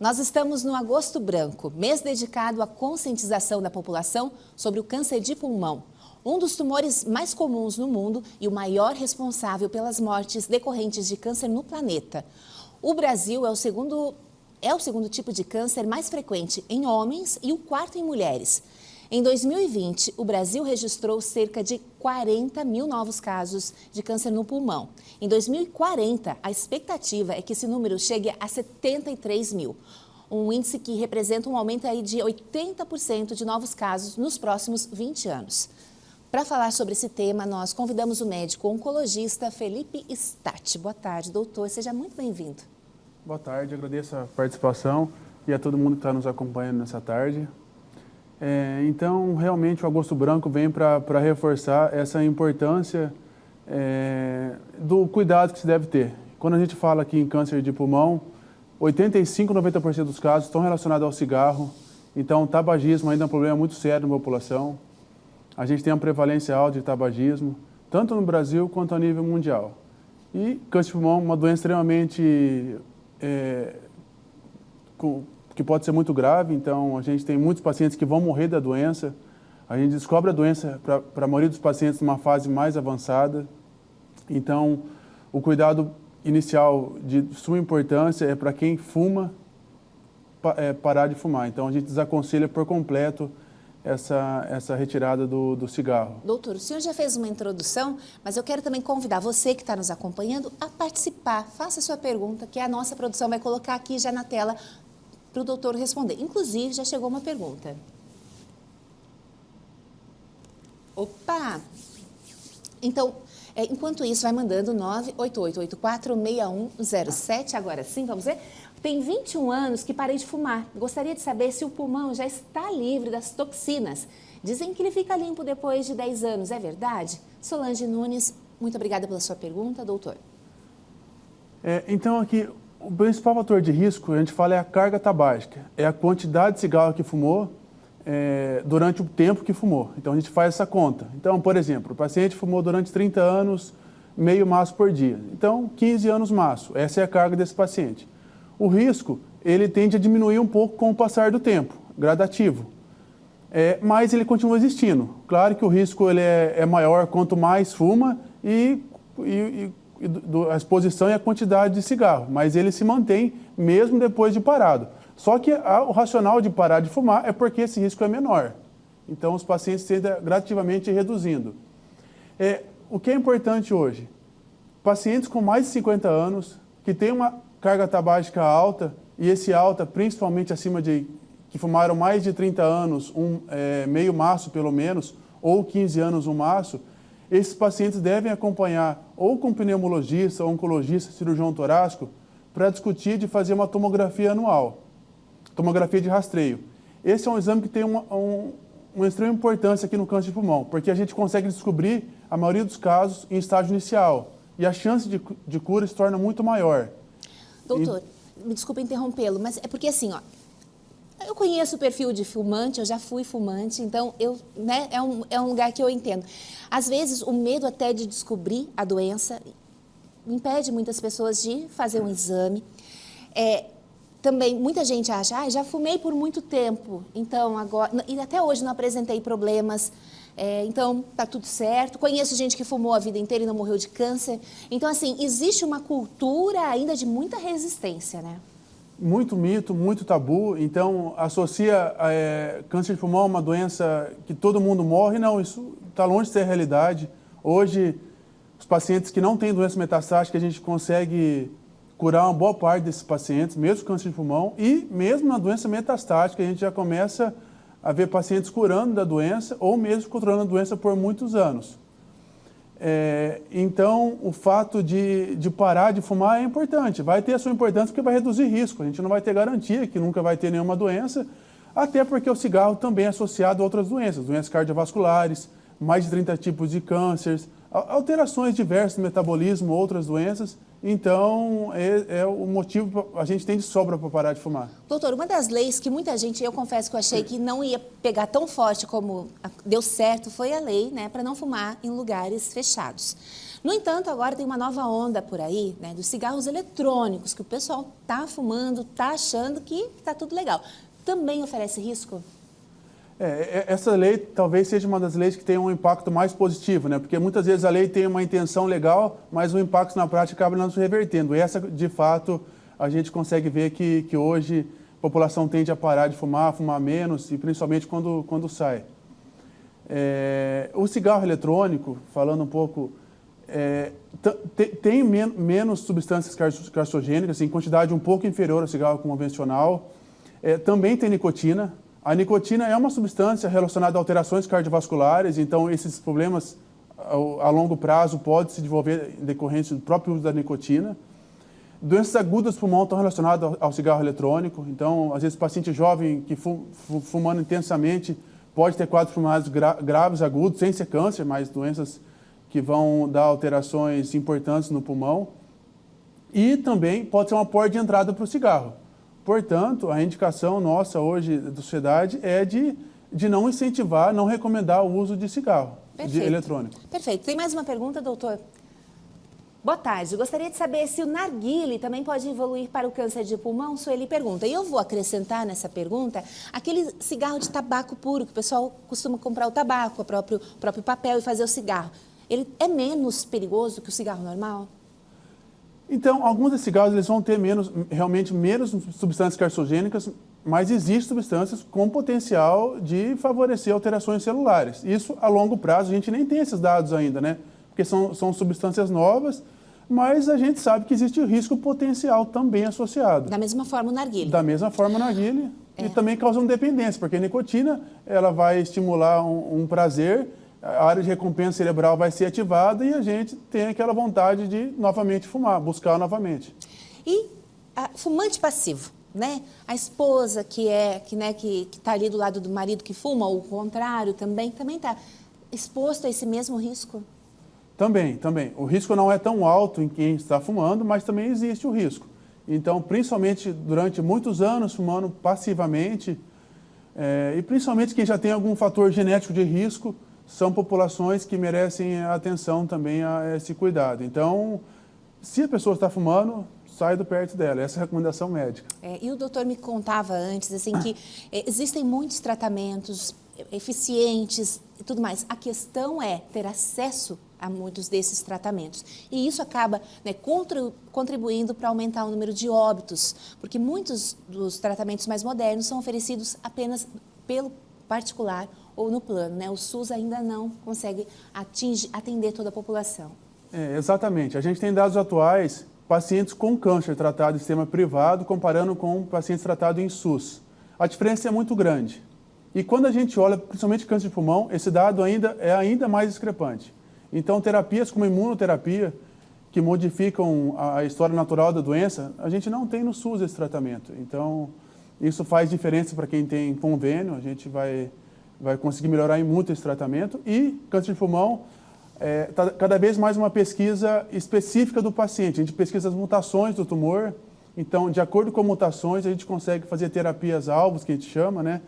Nós estamos no Agosto Branco, mês dedicado à conscientização da população sobre o câncer de pulmão, um dos tumores mais comuns no mundo e o maior responsável pelas mortes decorrentes de câncer no planeta. O Brasil é o segundo tipo de câncer mais frequente em homens e o quarto em mulheres. Em 2020, o Brasil registrou cerca de 40 mil novos casos de câncer no pulmão. Em 2040, a expectativa é que esse número chegue a 73 mil, um índice que representa um aumento aí de 80% de novos casos nos próximos 20 anos. Para falar sobre esse tema, nós convidamos o médico oncologista Felipe Statti. Boa tarde, doutor. Seja muito bem-vindo. Boa tarde, agradeço a participação e a todo mundo que está nos acompanhando nessa tarde. Então, realmente, o Agosto Branco vem para reforçar essa importância do cuidado que se deve ter. Quando a gente fala aqui em câncer de pulmão, 85% a 90% dos casos estão relacionados ao cigarro. Então, o tabagismo ainda é um problema muito sério na população. A gente tem uma prevalência alta de tabagismo, tanto no Brasil quanto a nível mundial. E câncer de pulmão é uma doença extremamente que pode ser muito grave, então a gente tem muitos pacientes que vão morrer da doença. A gente descobre a doença para a maioria dos pacientes numa fase mais avançada. Então, o cuidado inicial de suma importância é para quem fuma parar de fumar. Então, a gente desaconselha por completo essa retirada do cigarro. Doutor, o senhor já fez uma introdução, mas eu quero também convidar você que está nos acompanhando a participar. Faça a sua pergunta, que a nossa produção vai colocar aqui já na tela para o doutor responder. Inclusive, já chegou uma pergunta. Opa! Então, enquanto isso, vai mandando 988846107. Agora sim, vamos ver. Tem 21 anos que parei de fumar. Gostaria de saber se o pulmão já está livre das toxinas. Dizem que ele fica limpo depois de 10 anos. É verdade? Solange Nunes, muito obrigada pela sua pergunta, doutor. Então, aqui, o principal fator de risco, a gente fala, é a carga tabágica. É a quantidade de cigarro que fumou durante o tempo que fumou. Então, a gente faz essa conta. Então, por exemplo, o paciente fumou durante 30 anos, meio maço por dia. Então, 15 anos maço. Essa é a carga desse paciente. O risco, ele tende a diminuir um pouco com o passar do tempo, gradativo. Mas ele continua existindo. Claro que o risco ele é maior quanto mais fuma e a exposição e a quantidade de cigarro, mas ele se mantém mesmo depois de parado. Só que o racional de parar de fumar é porque esse risco é menor. Então, os pacientes tendem gradativamente reduzindo. O que é importante hoje? Pacientes com mais de 50 anos, que têm uma carga tabágica alta, e esse alta principalmente acima de que fumaram mais de 30 anos, meio maço pelo menos, ou 15 anos um maço, esses pacientes devem acompanhar ou com pneumologista, oncologista, cirurgião torácico, para discutir de fazer uma tomografia anual, tomografia de rastreio. Esse é um exame que tem uma extrema importância aqui no câncer de pulmão, porque a gente consegue descobrir a maioria dos casos em estágio inicial, e a chance de cura se torna muito maior. Doutor, me desculpa interrompê-lo, mas é porque assim, eu conheço o perfil de fumante, eu já fui fumante, então é um lugar que eu entendo. Às vezes, o medo até de descobrir a doença impede muitas pessoas de fazer um exame. Também, muita gente acha, já fumei por muito tempo, então agora... E até hoje não apresentei problemas, então tá tudo certo. Conheço gente que fumou a vida inteira e não morreu de câncer. Então, assim, existe uma cultura ainda de muita resistência, né? Muito mito, muito tabu, então associa câncer de pulmão a uma doença que todo mundo morre. Não, isso está longe de ser a realidade. Hoje, os pacientes que não têm doença metastática, a gente consegue curar uma boa parte desses pacientes, mesmo câncer de pulmão, e mesmo na doença metastática, a gente já começa a ver pacientes curando da doença ou mesmo controlando a doença por muitos anos. Então, o fato de parar de fumar é importante. Vai ter a sua importância porque vai reduzir risco. A gente não vai ter garantia que nunca vai ter nenhuma doença, até porque o cigarro também é associado a outras doenças cardiovasculares, mais de 30 tipos de cânceres, alterações diversas no metabolismo, outras doenças. Então, é o motivo a gente tem de sobra para parar de fumar. Doutor, uma das leis que muita gente, eu confesso que eu achei que não ia pegar tão forte como deu certo, foi a lei, né, para não fumar em lugares fechados. No entanto, agora tem uma nova onda por aí, né, dos cigarros eletrônicos, que o pessoal está fumando, está achando que está tudo legal. Também oferece risco? Essa lei talvez seja uma das leis que tem um impacto mais positivo, né? Porque muitas vezes a lei tem uma intenção legal, mas o impacto na prática acaba não se revertendo. E essa, de fato, a gente consegue ver que hoje a população tende a parar de fumar menos, e principalmente quando sai. O cigarro eletrônico, falando um pouco, tem menos substâncias carcinogênicas, em quantidade um pouco inferior ao cigarro convencional. Também tem nicotina. A nicotina é uma substância relacionada a alterações cardiovasculares, então esses problemas a longo prazo podem se desenvolver em decorrência do próprio uso da nicotina. Doenças agudas do pulmão estão relacionadas ao cigarro eletrônico, então às vezes o paciente jovem que fumando intensamente pode ter quadros pulmonares graves, agudos, sem ser câncer, mas doenças que vão dar alterações importantes no pulmão. E também pode ser uma porta de entrada para o cigarro. Portanto, a indicação nossa hoje da sociedade é de não incentivar, não recomendar o uso de cigarro eletrônico. Perfeito. Tem mais uma pergunta, doutor? Boa tarde. Gostaria de saber se o narguile também pode evoluir para o câncer de pulmão. Sueli pergunta. E eu vou acrescentar nessa pergunta aquele cigarro de tabaco puro, que o pessoal costuma comprar o tabaco, o próprio papel e fazer o cigarro. Ele é menos perigoso que o cigarro normal? Então, alguns desses cigarros eles vão ter realmente menos substâncias carcinogênicas, mas existem substâncias com potencial de favorecer alterações celulares. Isso, a longo prazo, a gente nem tem esses dados ainda, né? Porque são substâncias novas, mas a gente sabe que existe o risco potencial também associado. Da mesma forma o narguile. Da mesma forma o narguile. E também causando dependência, porque a nicotina ela vai estimular um prazer, a área de recompensa cerebral vai ser ativada e a gente tem aquela vontade de novamente fumar, buscar novamente. E fumante passivo, né? A esposa que está ali do lado do marido que fuma, ou o contrário, também está exposto a esse mesmo risco? Também. O risco não é tão alto em quem está fumando, mas também existe o risco. Então, principalmente durante muitos anos fumando passivamente, e principalmente quem já tem algum fator genético de risco, são populações que merecem atenção também a esse cuidado. Então, se a pessoa está fumando, sai do perto dela. Essa é a recomendação médica. E o doutor me contava antes assim, que existem muitos tratamentos eficientes e tudo mais. A questão é ter acesso a muitos desses tratamentos. E isso acaba, né, contribuindo para aumentar o número de óbitos, porque muitos dos tratamentos mais modernos são oferecidos apenas pelo particular ou no plano, né? O SUS ainda não consegue atender toda a população. Exatamente. A gente tem dados atuais, pacientes com câncer tratados em sistema privado, comparando com pacientes tratados em SUS. A diferença é muito grande. E quando a gente olha, principalmente câncer de pulmão, esse dado é ainda mais discrepante. Então, terapias como imunoterapia, que modificam a história natural da doença, a gente não tem no SUS esse tratamento. Então, isso faz diferença para quem tem convênio, a gente vai conseguir melhorar muito esse tratamento. E câncer de pulmão está cada vez mais uma pesquisa específica do paciente. A gente pesquisa as mutações do tumor. Então, de acordo com mutações, a gente consegue fazer terapias-alvos, que a gente chama, né?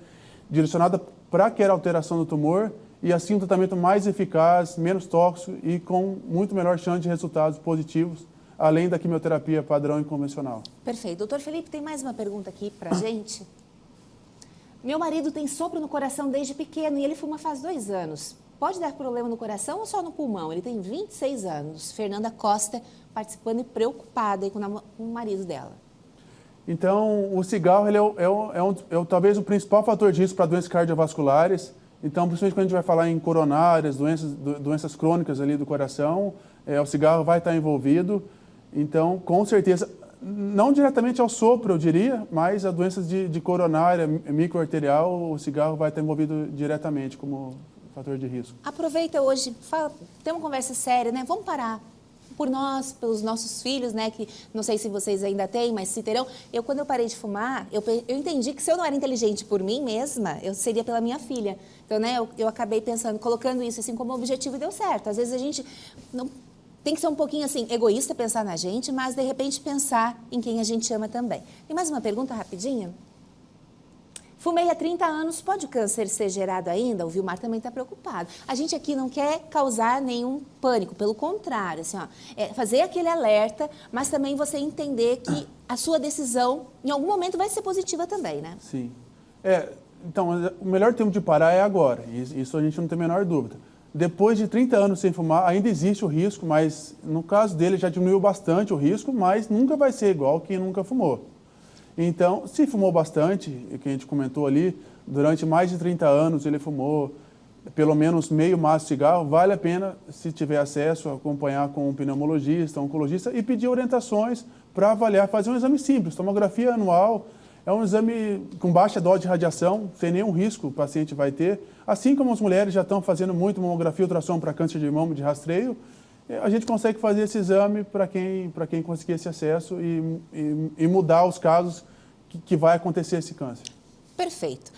Direcionada para aquela alteração do tumor e assim um tratamento mais eficaz, menos tóxico e com muito melhor chance de resultados positivos, além da quimioterapia padrão e convencional. Perfeito. Doutor Felipe, tem mais uma pergunta aqui para a gente. Meu marido tem sopro no coração desde pequeno e ele fuma faz 2 anos. Pode dar problema no coração ou só no pulmão? Ele tem 26 anos. Fernanda Costa participando e preocupada com o marido dela. Então, o cigarro ele talvez o principal fator de risco para doenças cardiovasculares. Então, principalmente quando a gente vai falar em coronárias, doenças crônicas ali do coração, o cigarro vai estar envolvido. Então, com certeza, não diretamente ao sopro, eu diria, mas a doenças de coronária, microarterial, o cigarro vai estar envolvido diretamente como fator de risco. Aproveita hoje, tem uma conversa séria, né? Vamos parar por nós, pelos nossos filhos, né? Que não sei se vocês ainda têm, mas se terão. Quando eu parei de fumar, eu entendi que se eu não era inteligente por mim mesma, eu seria pela minha filha. Então, né? Eu acabei pensando, colocando isso assim como objetivo e deu certo. Às vezes a gente não tem que ser um pouquinho assim, egoísta pensar na gente, mas de repente pensar em quem a gente ama também. Tem mais uma pergunta rapidinha? Fumei há 30 anos, pode o câncer ser gerado ainda? O Vilmar também está preocupado. A gente aqui não quer causar nenhum pânico, pelo contrário, assim, ó, fazer aquele alerta, mas também você entender que a sua decisão, em algum momento, vai ser positiva também, né? Sim. Então, o melhor tempo de parar é agora, isso a gente não tem a menor dúvida. Depois de 30 anos sem fumar, ainda existe o risco, mas no caso dele já diminuiu bastante o risco, mas nunca vai ser igual quem nunca fumou. Então, se fumou bastante, que a gente comentou ali, durante mais de 30 anos ele fumou pelo menos meio maço de cigarro, vale a pena, se tiver acesso, acompanhar com um pneumologista, um oncologista e pedir orientações para avaliar, fazer um exame simples, tomografia anual, é um exame com baixa dose de radiação, sem nenhum risco o paciente vai ter. Assim como as mulheres já estão fazendo muito mamografia e ultrassom para câncer de mama de rastreio, a gente consegue fazer esse exame para quem conseguir esse acesso e mudar os casos que vai acontecer esse câncer. Perfeito.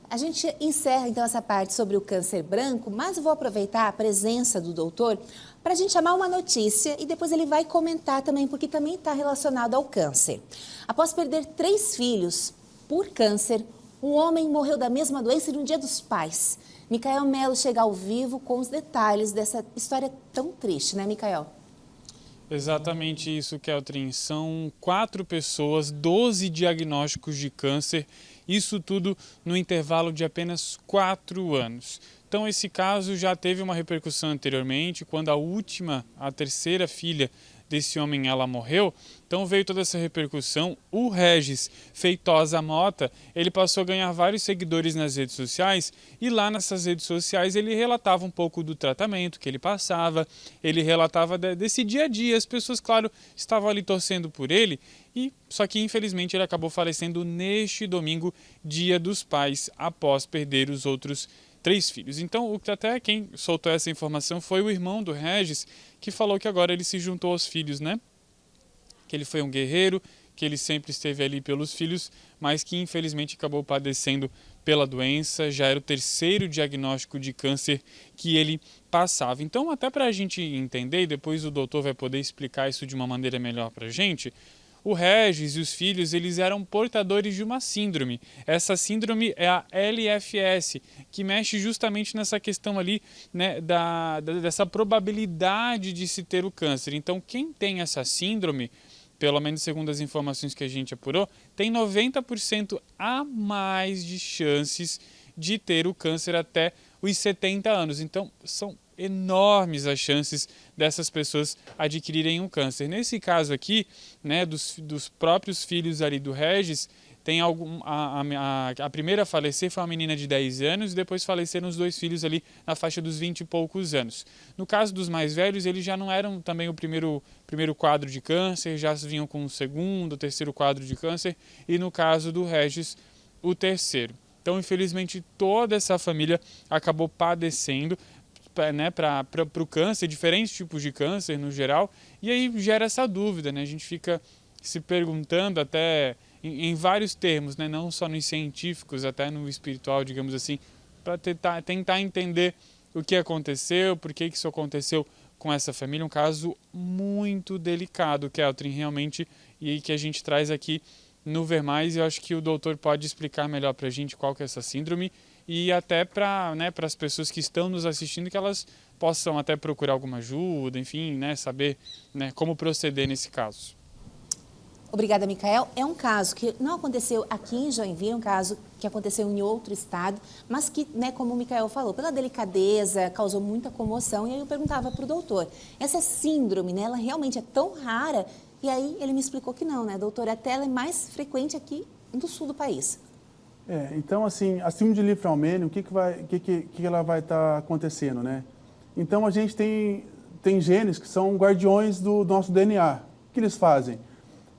A gente encerra então essa parte sobre o câncer branco, mas eu vou aproveitar a presença do doutor para a gente chamar uma notícia e depois ele vai comentar também, porque também está relacionado ao câncer. Após perder 3 filhos por câncer, um homem morreu da mesma doença no Dia dos Pais. Micael Melo chega ao vivo com os detalhes dessa história tão triste, né, Micael? Exatamente isso, Keltrin. São 4 pessoas, 12 diagnósticos de câncer, isso tudo no intervalo de apenas 4 anos. Então esse caso já teve uma repercussão anteriormente, quando a terceira filha desse homem, ela morreu, então veio toda essa repercussão. O Regis Feitosa Mota, ele passou a ganhar vários seguidores nas redes sociais e lá nessas redes sociais ele relatava um pouco do tratamento que ele passava, ele relatava desse dia a dia, as pessoas, claro, estavam ali torcendo por ele, só que infelizmente ele acabou falecendo neste domingo, Dia dos Pais, após perder os outros 3 filhos. Então, até quem soltou essa informação foi o irmão do Regis, que falou que agora ele se juntou aos filhos, né? Que ele foi um guerreiro, que ele sempre esteve ali pelos filhos, mas que infelizmente acabou padecendo pela doença. Já era o 3º diagnóstico de câncer que ele passava. Então, até para a gente entender, e depois o doutor vai poder explicar isso de uma maneira melhor para a gente, o Regis e os filhos, eles eram portadores de uma síndrome. Essa síndrome é a LFS, que mexe justamente nessa questão ali, né, dessa probabilidade de se ter o câncer. Então, quem tem essa síndrome, pelo menos segundo as informações que a gente apurou, tem 90% a mais de chances de ter o câncer até os 70 anos. Então, são enormes as chances dessas pessoas adquirirem um câncer. Nesse caso aqui, né, dos próprios filhos ali do Regis, tem a primeira a falecer foi uma menina de 10 anos e depois faleceram os 2 filhos ali na faixa dos 20 e poucos anos. No caso dos mais velhos, eles já não eram também o primeiro quadro de câncer, já vinham com o 2º, 3º quadro de câncer e no caso do Regis, o 3º. Então, infelizmente, toda essa família acabou padecendo, né, para o câncer, diferentes tipos de câncer no geral, e aí gera essa dúvida, né? A gente fica se perguntando até em vários termos, né, não só nos científicos, até no espiritual, digamos assim, para tentar entender o que aconteceu, por que isso aconteceu com essa família, um caso muito delicado, Keltrin, realmente, e que a gente traz aqui no Ver Mais, e eu acho que o doutor pode explicar melhor para a gente qual que é essa síndrome, e até para, né, as pessoas que estão nos assistindo, que elas possam até procurar alguma ajuda, enfim, né, saber, né, como proceder nesse caso. Obrigada, Micael. É um caso que não aconteceu aqui em Joinville, é um caso que aconteceu em outro estado, mas que, né, como o Micael falou, pela delicadeza, causou muita comoção. E aí eu perguntava para o doutor, essa síndrome, né, ela realmente é tão rara? E aí ele me explicou que não, né, doutor? Até ela é mais frequente aqui no sul do país. Então, assim, a síndrome de Liefeld-Mehlen, o que ela vai estar acontecendo, né? Então, a gente tem genes que são guardiões do nosso DNA. O que eles fazem?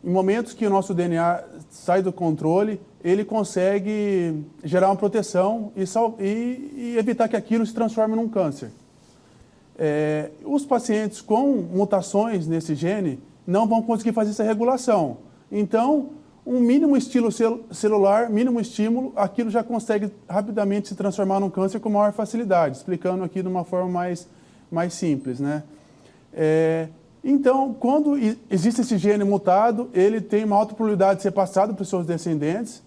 Em momentos que o nosso DNA sai do controle, ele consegue gerar uma proteção e evitar que aquilo se transforme num câncer. Os pacientes com mutações nesse gene não vão conseguir fazer essa regulação. Então, um mínimo estímulo celular, mínimo estímulo, aquilo já consegue rapidamente se transformar num câncer com maior facilidade, explicando aqui de uma forma mais simples, né? Então, quando existe esse gene mutado, ele tem uma alta probabilidade de ser passado para os seus descendentes.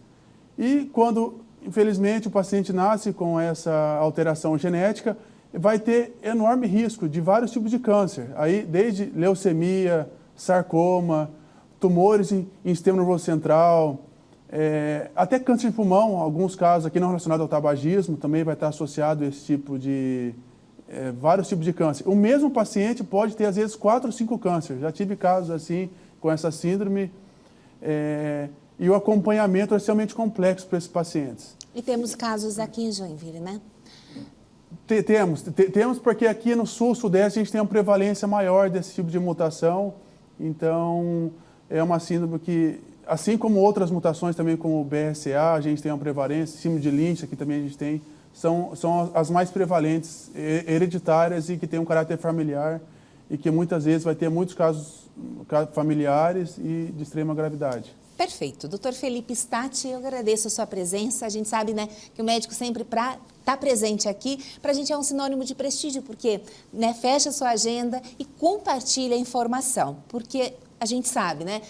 E quando, infelizmente, o paciente nasce com essa alteração genética, vai ter enorme risco de vários tipos de câncer. Aí, desde leucemia, sarcoma, tumores em sistema nervoso central, até câncer de pulmão, alguns casos aqui não relacionados ao tabagismo, também vai estar associado a esse tipo de... vários tipos de câncer. O mesmo paciente pode ter, às vezes, 4 ou 5 cânceres. Já tive casos assim, com essa síndrome, e o acompanhamento é extremamente complexo para esses pacientes. E temos casos aqui em Joinville, né? Temos porque aqui no sul, sudeste, a gente tem uma prevalência maior desse tipo de mutação. Então, é uma síndrome que, assim como outras mutações também, como o BRCA, a gente tem uma prevalência, síndrome de Lynch, aqui também a gente tem, são as mais prevalentes, hereditárias e que têm um caráter familiar e que muitas vezes vai ter muitos casos familiares e de extrema gravidade. Perfeito. Doutor Felipe Stati, eu agradeço a sua presença. A gente sabe, né, que o médico sempre está presente aqui, para a gente é um sinônimo de prestígio, porque, né, fecha a sua agenda e compartilha a informação, porque a gente sabe, né,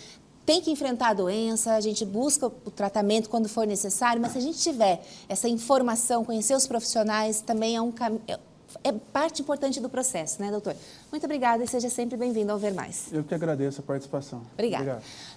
tem que enfrentar a doença, a gente busca o tratamento quando for necessário, mas se a gente tiver essa informação, conhecer os profissionais, também é parte importante do processo, né, doutor? Muito obrigada e seja sempre bem-vindo ao Ver Mais. Eu que agradeço a participação. Obrigada. Obrigado.